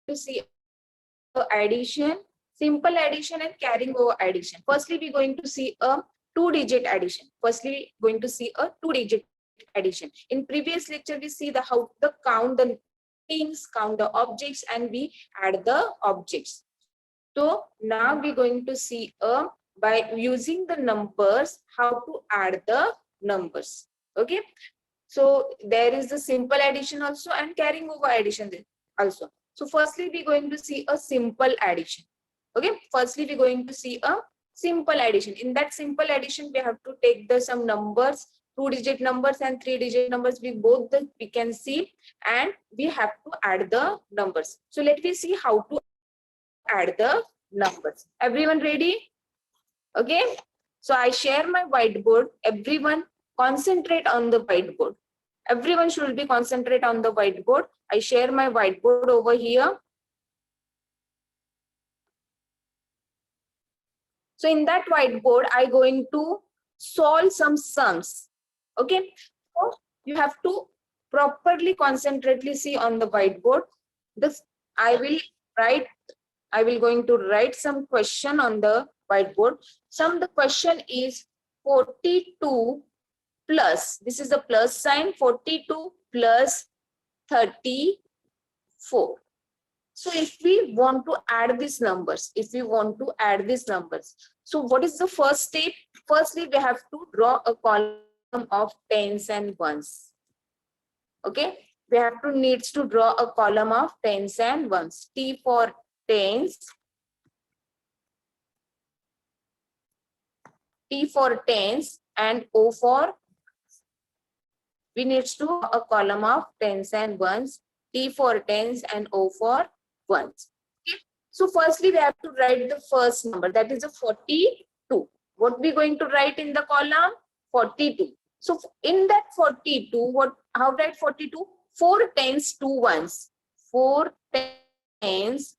to see addition, simple addition and carrying over addition. Firstly, we're going to see a two-digit addition. Firstly, going to see a two-digit addition. In previous lecture, we see the how the count the things, count the objects, and we add the objects. So now we're going to see by using the numbers how to add the numbers. Okay. So there is the simple addition also and carrying over addition also. So firstly, we're going to see a simple addition. Okay. Firstly, we're going to see a simple addition. In that simple addition, we have to take the some numbers, two-digit numbers and three-digit numbers. We can see, and we have to add the numbers. So let me see how to add the numbers. Everyone ready? Okay. So I share my whiteboard. Everyone concentrate on the whiteboard. Everyone should be concentrate on the whiteboard. I share my whiteboard over here. So in that whiteboard, I going to solve some sums. Okay. So you have to properly concentrately see on the whiteboard. This I will going to write some question on the whiteboard. The question is 42 plus, this is the plus sign, 42 plus 34. So if we want to add these numbers, so what is the first step? Firstly, we have to draw a column of tens and ones. Okay, we have to needs to draw a column of tens and ones. T for tens, T for tens, and O for, we need to draw a column of tens and ones. T for tens and O for ones. Okay. So firstly, we have to write the first number, that is a 42. What we going to write in the column? 42. So in that 42, how write 42? 4 tens, 2 ones. 4 tens,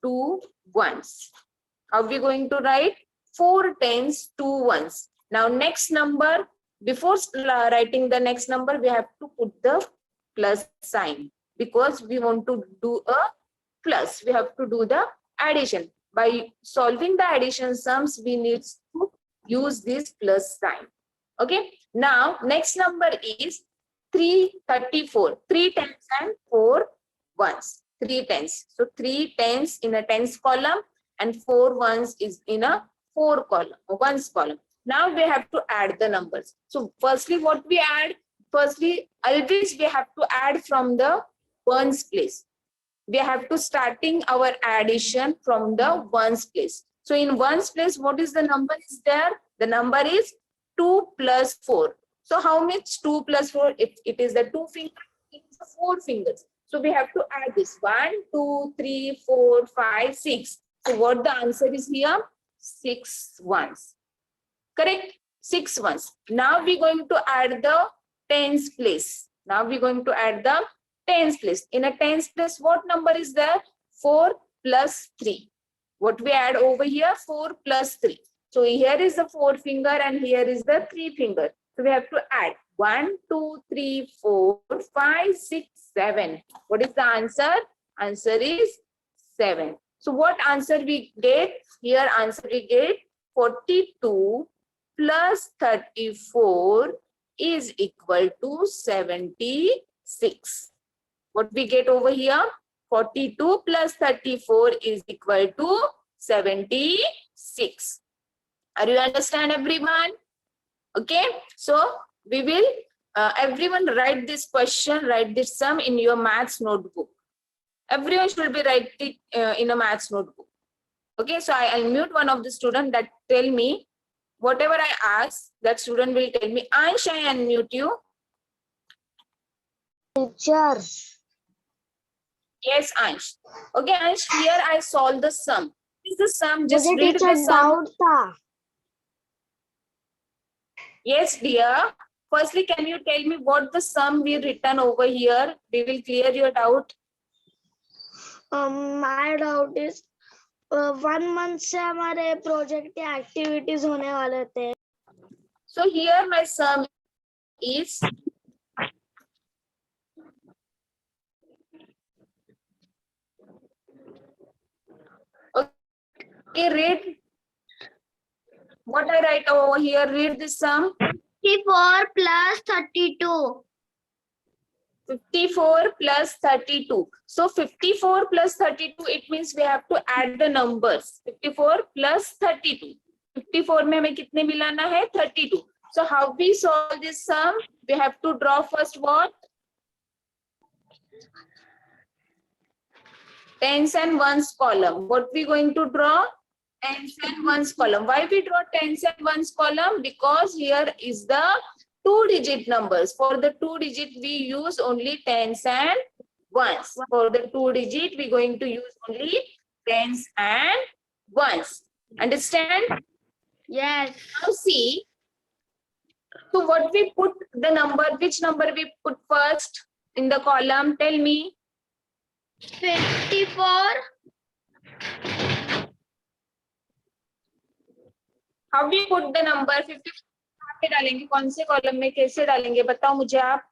2 ones. How are we going to write? 4 tens, 2 ones. Now next number, before writing the next number, we have to put the plus sign, because we want to do a plus. We have to do the addition. By solving the addition sums, we need to use this plus sign. Okay. Now next number is 334. 3 tens and 4 ones. 3 tens. So 3 tens in a tens column and 4 ones is in a ones column. Now we have to add the numbers. So firstly, what we add? Firstly, always we have to add from the ones place. We have to starting our addition from the ones place. So in ones place, what is the number is there? The number is 2 plus 4. So how much 2 plus 4? If it is the 2 fingers, it is the 4 fingers. So we have to add this 1, 2, 3, 4, 5, 6. So what the answer is here? 6 ones. Correct? 6 ones. Now we're going to add the tens place. Now we're going to add the tens place. In a tens place, what number is there? 4 plus 3. What we add over here? 4 plus 3. So here is the 4 finger and here is the 3 finger. So we have to add 1, 2, 3, 4, 5, 6, 7. What is the answer? Answer is 7. So what answer we get? Here answer we get 42 plus 34 is equal to 76. What we get over here? 42 plus 34 is equal to 76. Are you understand, everyone? Okay. So we will, everyone write this question, write this sum in your maths notebook. Everyone should be writing in a maths notebook. Okay. So I'll mute one of the students that tell me whatever I ask, that student will tell me. Ansh, I unmute you. Teacher. Yes, Ansh. Okay, Ansh, here I solve the sum. Is the sum? Just read the sum. Doubt tha. Yes, dear. Firstly, can you tell me what the sum we written over here? We will clear your doubt. My doubt is 1 month से हमारे project या activities होने वाले थे. So here my sum is Okay, read what I write over here. Read this sum. 54 plus 32. 54 plus 32. So 54 plus 32, it means we have to add the numbers. 54 plus 32. 54 में हमें कितने मिलाना है? 32. So how we solve this sum? We have to draw first what? Tens and ones column. What we going to draw? Tens and ones column. Why we draw tens and ones column? Because here is the 2-digit numbers. For the 2-digit, we use only tens and ones. For the 2-digit, we going to use only tens and ones. Understand? Yes. Now see. So what we put the number? Which number we put first in the column? Tell me. 54. How we put the number? 54 कहाँ पे डालेंगे? कौन से column में कैसे डालेंगे? बताओ मुझे आप.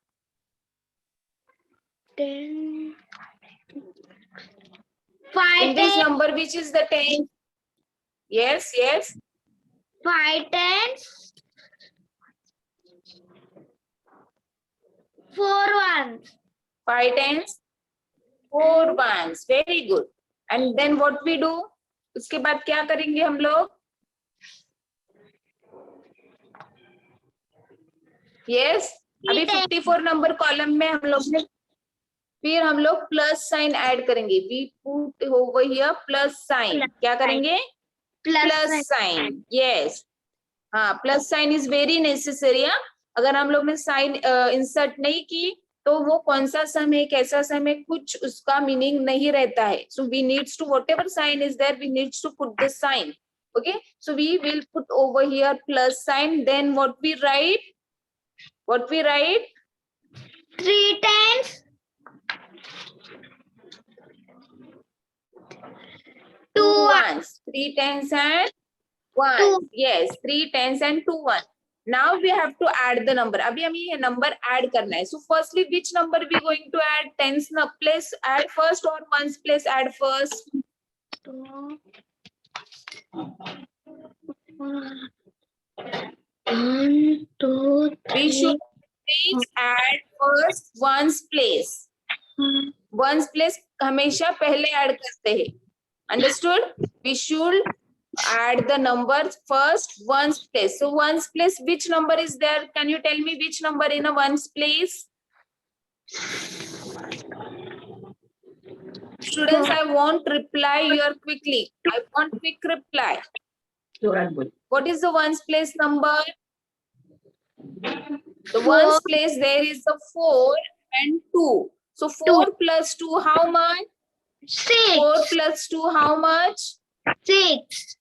10. In this number, which is the 10? Yes, yes. 5 tens. 4 ones. 5 tens, 4 ones. Very good. And then what we do? उसके बाद क्या करेंगे हम लोग? Yes. अभी 54 नंबर कॉलम में हम लोग ने फिर हम लोग प्लस साइन ऐड करेंगे. We put over here plus sign. क्या करेंगे? Plus sign. Yes. हाँ, plus sign is very necessary. अगर हम लोग ने साइन इंसर्ट नहीं की तो वो कौन सा सम है, कैसा सम है, कुछ उसका मीनिंग नहीं रहता है. So we needs to whatever sign is there, we needs to put the sign. Okay, so we will put over here plus sign. Then what we write? What we write? 3 tens. 2 ones. 3 tens and 1. Yes, 3 tens and 2 1. Now we have to add the number. अभी हमें ये number add करना है. So firstly, which number we going to add? Tens place add first or ones place add first? 1, 2, 3. We should please add first ones place. Ones place हमेशा पहले add करते हैं. Understood? We should add the numbers first ones place. So ones place, which number is there? Can you tell me which number in a ones place? Students, I want reply here quickly. I want quick reply. What is the ones place number? The ones place there is the 4 and 2. So 4 plus 2, how much? 6. 4 plus 2, how much? 6.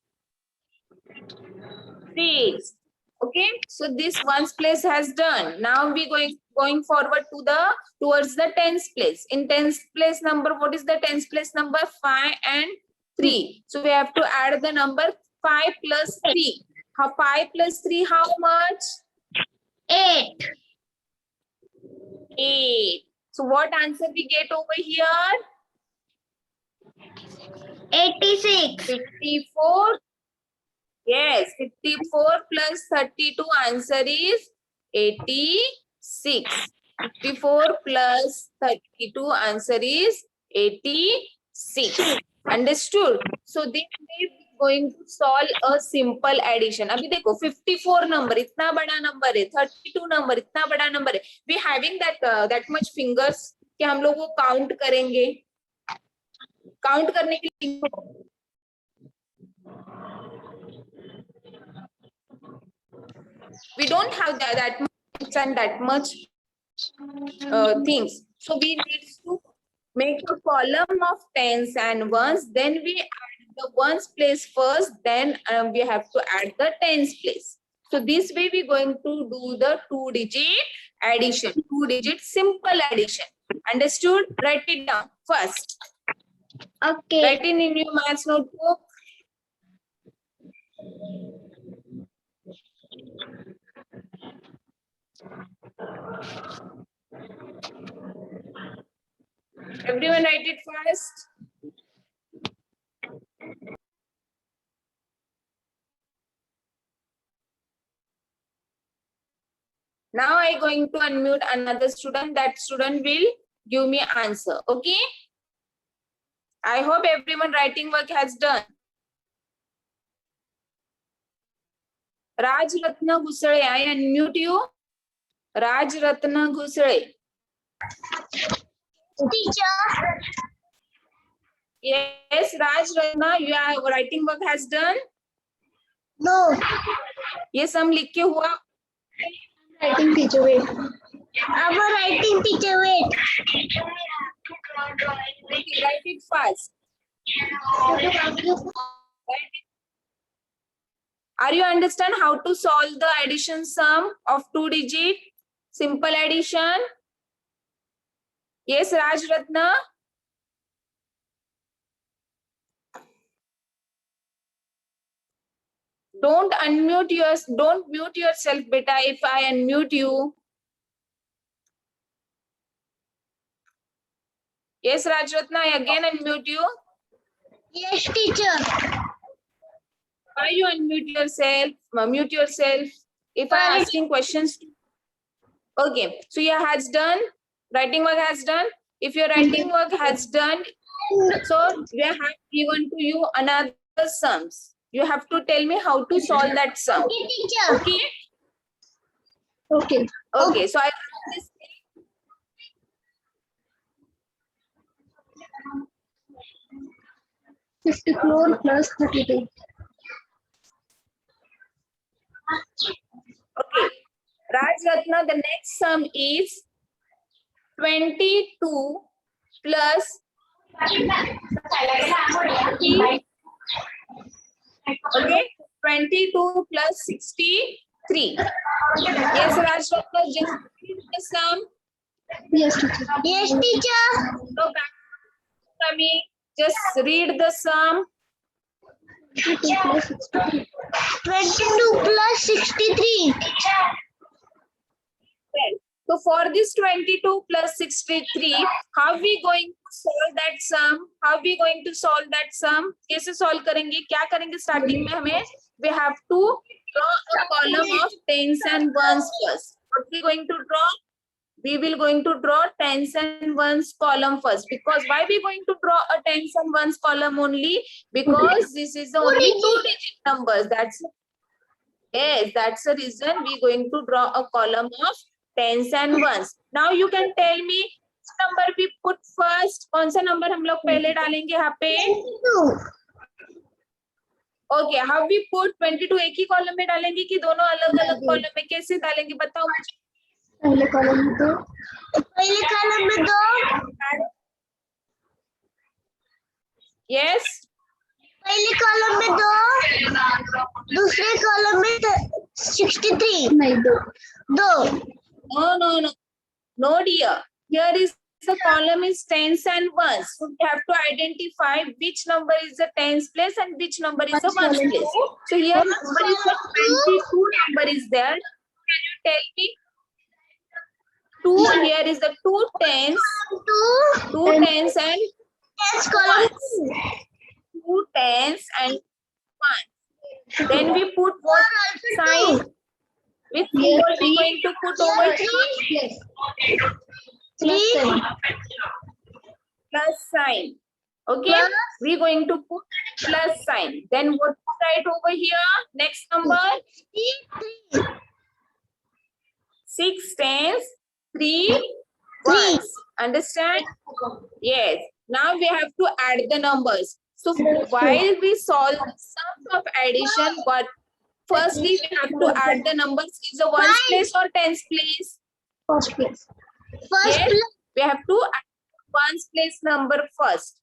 6. Okay, so this ones place has done. Now we going forward to towards the tens place. In tens place number, what is the tens place number? 5 and 3. So we have to add the number 5 plus 3. How 5 plus 3, how much? 8. 8. So what answer we get over here? 86. 54. Yes, 54 plus 32 answer is 86. 54 plus 32 answer is 86. Understood? So this way we going to solve a simple addition. अभी देखो 54 number इतना बड़ा number है, 32 number इतना बड़ा number है. We having that much fingers कि हम लोग वो count करेंगे. Count करने के लिए we don't have that much and that much things. So we need to make a column of tens and ones. Then we add the ones place first. Then we have to add the tens place. So this way we're going to do the 2-digit addition. 2-digit simple addition. Understood? Write it down first. Okay. Write it in your maths notebook. Everyone write it first. Now I going to unmute another student. That student will give me answer. Okay. I hope everyone writing work has done. Raj Ratna Gusale, I unmute you. Raj Ratna Gusale. Teacher. Yes, Raj Ratna, your writing work has done. No. ये सब लिख के हुआ. Writing teacher, wait. I'm writing teacher, wait. Okay, write it fast. Are you understand how to solve the addition sum of 2 digit? Simple addition. Yes, Raj Ratna. Don't mute yourself, beta, if I unmute you. Yes, Raj Ratna, I again unmute you. Yes, teacher. Why you unmute yourself? Mute yourself. If I asking questions. Okay, so your has done. Writing work has done. If your writing work has done, so we have given to you another sums. You have to tell me how to solve that sum. Okay, teacher. Okay. Okay. Okay. So I write this. 54 plus 32. Okay. Raj Ratna, the next sum is 22 plus 60. Okay. 22 plus 63. Yes, Raj Ratna, just read the sum. Yes, teacher. Yes, teacher. No back to me. Just read the sum. 22 plus 63. Well, so for this 22 plus 63, how we going to solve that sum? How we going to solve that sum? कैसे solve करेंगे? क्या करेंगे starting में हमें? We have to draw a column of tens and ones first. What we going to draw? We will going to draw tens and ones column first. Because why we going to draw a tens and ones column only? Because this is the only 2-digit numbers. That's the reason we going to draw a column of tens and ones. Now you can tell me which number we put first. कौन सा number हम लोग पहले डालेंगे यहाँ पे? Okay, how we put 22 एक ही column में डालेंगे कि दोनों अलग अलग column में कैसे डालेंगे बताओ मुझे. पहले कॉलम में दो. Yes. पहले कॉलम में दो. दूसरे कॉलम में 63. नहीं दो. No dear. Here is the column is tens and ones. So we have to identify which number is the tens place and which number is the ones place. So here number is the 22 number is there. Can you tell me? 2 here is the 2 tens. 2 tens and Tens column. 2 tens and 1. Then we put what sign? Which symbol we going to put over here? Yes. Plus sign. Okay, we going to put plus sign. Then what to write over here? Next number 6 tens, 3 ones. Understand? Yes. Now we have to add the numbers. So while we solve the sum of addition, but firstly we have to add the numbers. Is the ones place or tens place? First place. Yes, we have to add ones place number first.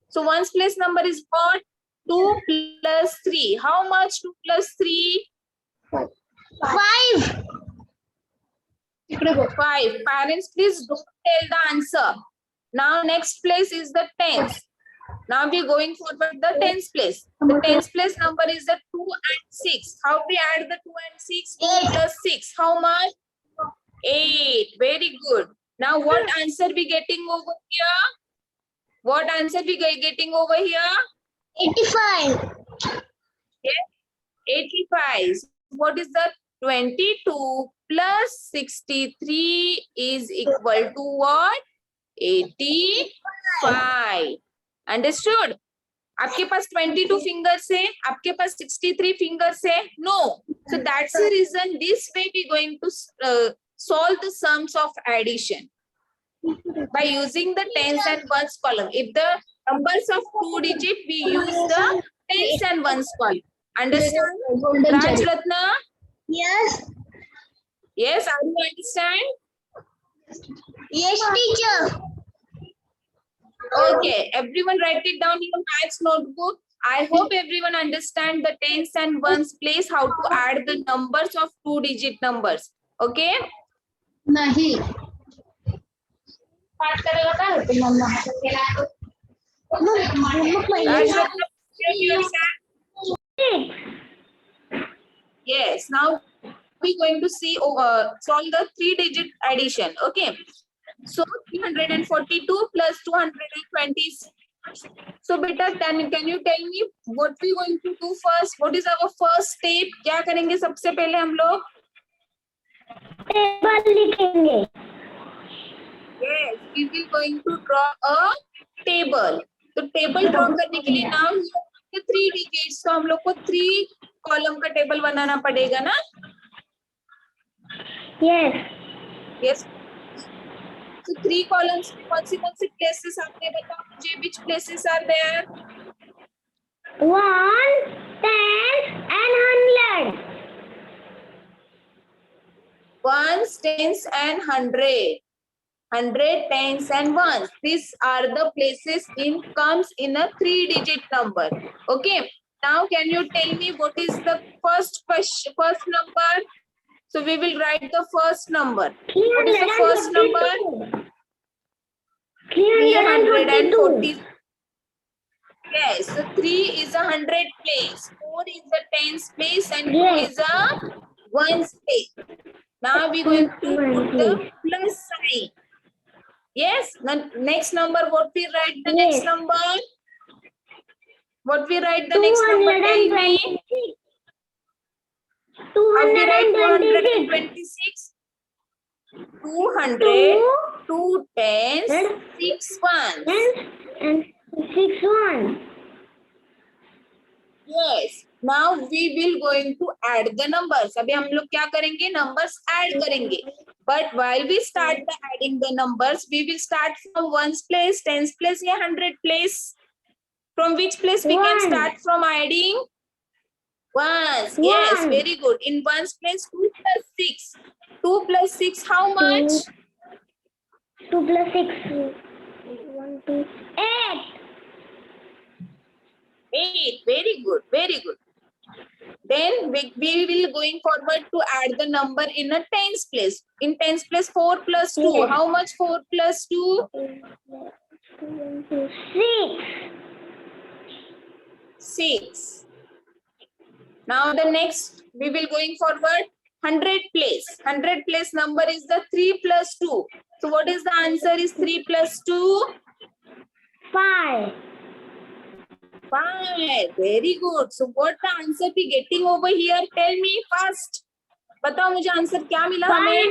So ones place number is what? 2 plus 3. How much 2 plus 3? 5. 5. Parents, please don't tell the answer. Now next place is the tens. Now we going forward the tens place. The tens place number is the 2 and 6. How we add the 2 and 6? 2 plus 6. How much? 8. Very good. Now what answer we getting over here? What answer we getting over here? 85. Yes, 85. What is the 22 plus 63 is equal to what? 85. Understood? आपके पास 22 fingers है, आपके पास 63 fingers है? No. So that's the reason this way we going to solve the sums of addition by using the tens and ones column. If the numbers of 2 digit, we use the tens and ones column. Understand? Rajratna? Yes. Yes, are you understand? Yes, teacher. Okay, everyone write it down in your maths notebook. I hope everyone understand the tens and ones place, how to add the numbers of 2 digit numbers. Okay? नहीं. Rajratna, yes, now we're going to see solve the 3 digit addition. Okay. So 342 plus 220. So beta, can you tell me what we going to do first? What is our first step? क्या करेंगे सबसे पहले हम लोग? Table लिखेंगे. Yes, we will going to draw a table. तो table draw करने के लिए now 3 digits. तो हम लोग को 3 column का table बनाना पड़ेगा ना? Yes. Yes. So 3 columns में कौन सी places आते हैं बताओ मुझे. Which places are there? 1, 10 and 100. Ones, tens and 100. 100, tens and ones. These are the places comes in a 3 digit number. Okay. Now can you tell me what is the first number? So we will write the first number. What is the first number? 340. Yes, so 3 is a 100 place, 4 is a tens place, and 2 is a ones place. Now we going to put the plus sign. Yes, the next number, what we write the next number? What we write the next number? Tell me. How we write 226? 200, 2 tens, 6 ones. And 6 1. Yes. Now we will going to add the numbers. अभी हम लोग क्या करेंगे? Numbers add करेंगे. But while we start adding the numbers, we will start from ones place, tens place, या 100 place. From which place we can start from adding? Ones. Yes, very good. In ones place, 2 plus 6. 2 plus 6, how much? 2 plus 6. 1, 2, 8. 8. Very good. Very good. Then we will going forward to add the number in a tens place. In tens place, 4 plus 2. Yes. How much 4 plus 2? 6. Now the next, we will going forward 100 place. 100 place number is the 3 plus 2. So what is the answer is 3 plus 2? 5. 5. Very good. So what the answer we getting over here? Tell me fast. बताओ मुझे answer क्या मिला हमें?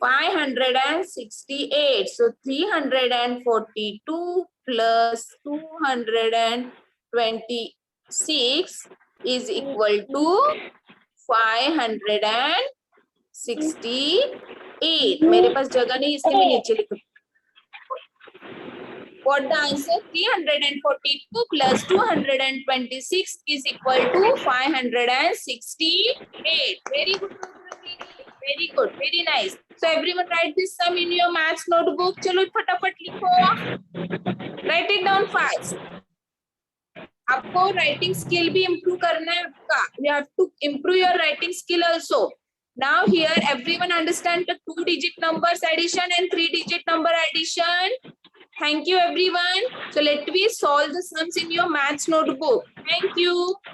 568. So 342 plus 226 is equal to 568. मेरे पास जगह नहीं इसलिए मैं नीचे लिख रही हूँ. What the answer? 342 plus 226 is equal to 568. Very good. Very good. Very nice. So everyone write this sum in your maths notebook. चलो फटाफट लिखो. Write it down fast. आपको writing skill भी improve करना है आपका. You have to improve your writing skill also. Now here everyone understand the 2 digit numbers addition and 3 digit number addition. Thank you everyone. So let me solve the sums in your maths notebook. Thank you.